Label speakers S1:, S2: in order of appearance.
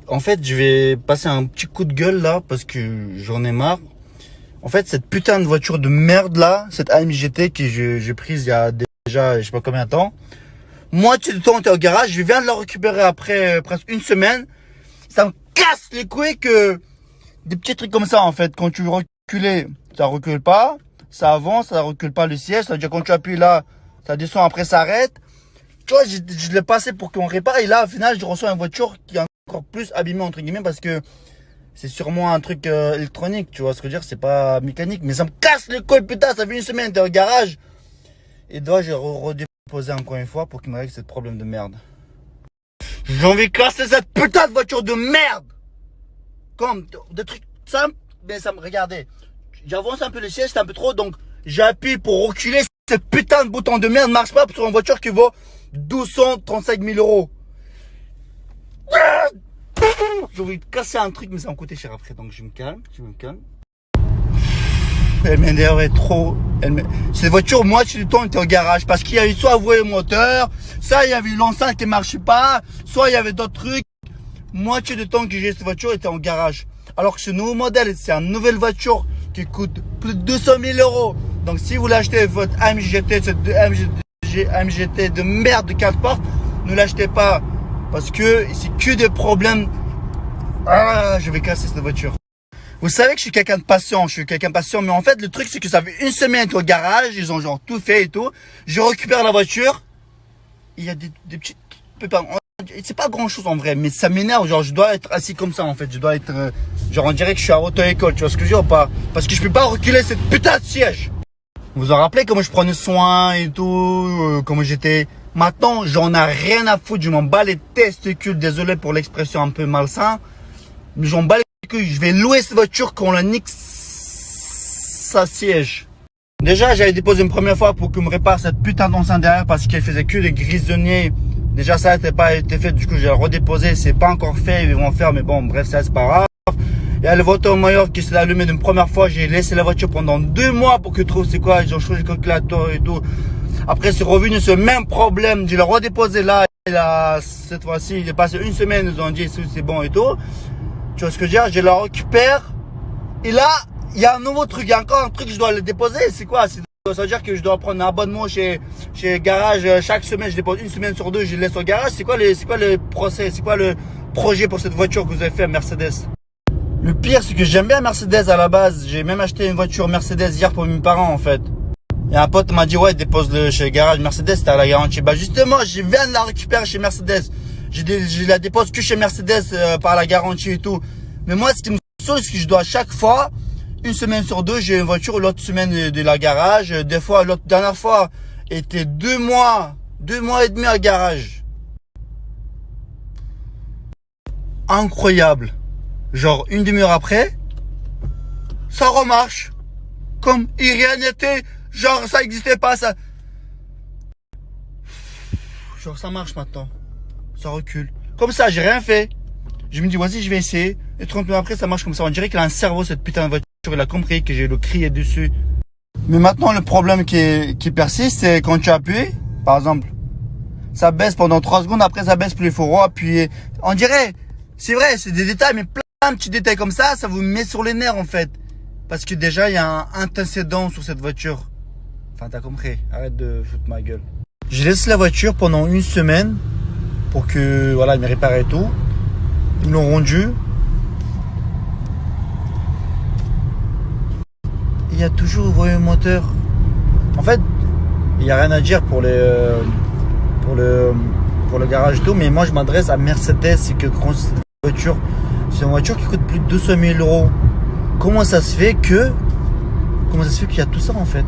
S1: En fait, je vais passer un petit coup de gueule là parce que j'en ai marre. En fait, cette putain de voiture de merde là, cette AMG GT que j'ai prise il y a déjà je sais pas combien de temps. Moitié du temps, on était au garage. Je viens de la récupérer après presque une semaine. Ça me casse les couilles que des petits trucs comme ça en fait. Quand tu veux reculer, ça recule pas. Ça avance, ça recule pas le siège. Ça veut dire quand tu appuies là, ça descend, après ça arrête. Tu vois, je l'ai passé pour qu'on répare. Et là, au final, je reçois une voiture qui est encore plus abîmée, entre guillemets, parce que c'est sûrement un truc électronique. Tu vois ce que je veux dire? C'est pas mécanique. Mais ça me casse les couilles, putain. Ça fait une semaine, t'es au garage. Et dois je redéposer encore une fois pour qu'il me règle ce problème de merde. J'ai envie de casser cette putain de voiture de merde. Comme des trucs simples, mais ça me regardait. J'avance un peu le siège, c'est un peu trop, donc j'appuie pour reculer. Ce putain de bouton de merde ne marche pas sur une voiture qui vaut 1235 000 euros. J'ai envie de casser un truc, mais ça va me coûter cher après, donc je me calme, Elle m'énervait trop. Cette voiture, moitié du temps, était au garage parce qu'il y avait soit avoué le moteur, soit il y avait l'enceinte qui ne marchait pas, soit il y avait d'autres trucs. Moitié du temps que j'ai cette voiture était en garage. Alors que ce nouveau modèle, c'est une nouvelle voiture qui coûte plus de 200 000 euros. Donc si vous l'achetez votre AMG GT, cette AMG GT de merde de 4 portes, ne l'achetez pas. Parce que c'est que des problèmes. Ah, je vais casser cette voiture. Vous savez que je suis quelqu'un de patient, mais en fait le truc c'est que ça fait une semaine au garage, ils ont genre tout fait et tout. Je récupère la voiture, il y a des petits pépins. C'est pas grand chose en vrai, mais ça m'énerve, genre je dois être assis comme ça en fait, je dois être, genre on dirait que je suis à auto-école, tu vois ce que je veux dire ou pas? Parce que je peux pas reculer cette putain de siège. Vous vous en rappelez comment je prenais soin et tout, comment j'étais. Maintenant j'en ai rien à foutre, je m'en bats les testicules, désolé pour l'expression un peu malsain, mais j'en bats les que je vais louer cette voiture qu'on la nique sa siège. Déjà, j'avais déposé une première fois pour qu'on me répare cette putain d'enceinte derrière parce qu'elle faisait que des grisonniers. Déjà, ça n'était pas été fait, du coup, j'ai redéposé. C'est pas encore fait, ils vont faire, mais bon, bref, ça c'est pas grave. Il y a le voiture Mayor qui s'est allumé d'une première fois. J'ai laissé la voiture pendant 2 mois pour que trouve c'est quoi. J'ai changé le calculateur et tout. Après, c'est revenu ce même problème. Je l'ai redéposé là. Et là, cette fois-ci, il est passé une semaine. Ils ont dit c'est bon et tout. Tu vois ce que je veux dire? Je la récupère. Et là, il y a un nouveau truc. Il y a encore un truc que je dois le déposer. C'est quoi? Ça veut dire que je dois prendre un abonnement chez Garage. Chaque semaine, je dépose une semaine sur 2. Je laisse au garage. C'est quoi le procès? C'est quoi le projet pour cette voiture que vous avez fait, Mercedes? Le pire, c'est que j'aime bien Mercedes à la base. J'ai même acheté une voiture Mercedes hier pour mes parents, en fait. Et un pote m'a dit, ouais, dépose-le chez Garage Mercedes, t'as la garantie. Bah, justement, je viens de la récupérer chez Mercedes. Je la dépose que chez Mercedes par la garantie et tout. Mais moi, ce qui me saoule, c'est que je dois à chaque fois, une semaine sur 2, j'ai une voiture, l'autre semaine de la garage. Des fois, l'autre dernière fois, était 2 mois et demi à garage. Incroyable. Genre, une demi-heure après, ça remarche. Comme il rien n'était. Genre, ça n'existait pas, ça. Genre, ça marche maintenant. Ça recule. Comme ça, j'ai rien fait. Je me dis, vas-y, je vais essayer. Et 30 minutes après, ça marche comme ça. On dirait qu'il a un cerveau, cette putain de voiture. Il a compris que j'ai le crier dessus. Mais maintenant, le problème qui persiste, c'est quand tu appuies, par exemple, ça baisse pendant 3 secondes. Après, ça baisse plus. Il faut re-appuyer. On dirait, c'est vrai, c'est des détails, mais plein de petits détails comme ça, ça vous met sur les nerfs, en fait. Parce que déjà, il y a un antécédent sur cette voiture. Enfin, t'as compris. Arrête de foutre ma gueule. Je laisse la voiture pendant une semaine. Pour que, voilà, ils me réparent et tout. Ils me l'ont rendu. Il y a toujours ouvert le moteur. En fait, il n'y a rien à dire pour le garage et tout. Mais moi, je m'adresse à Mercedes. C'est que cette voiture, c'est une voiture qui coûte plus de 200 000 euros. Comment ça se fait qu'il y a tout ça, en fait?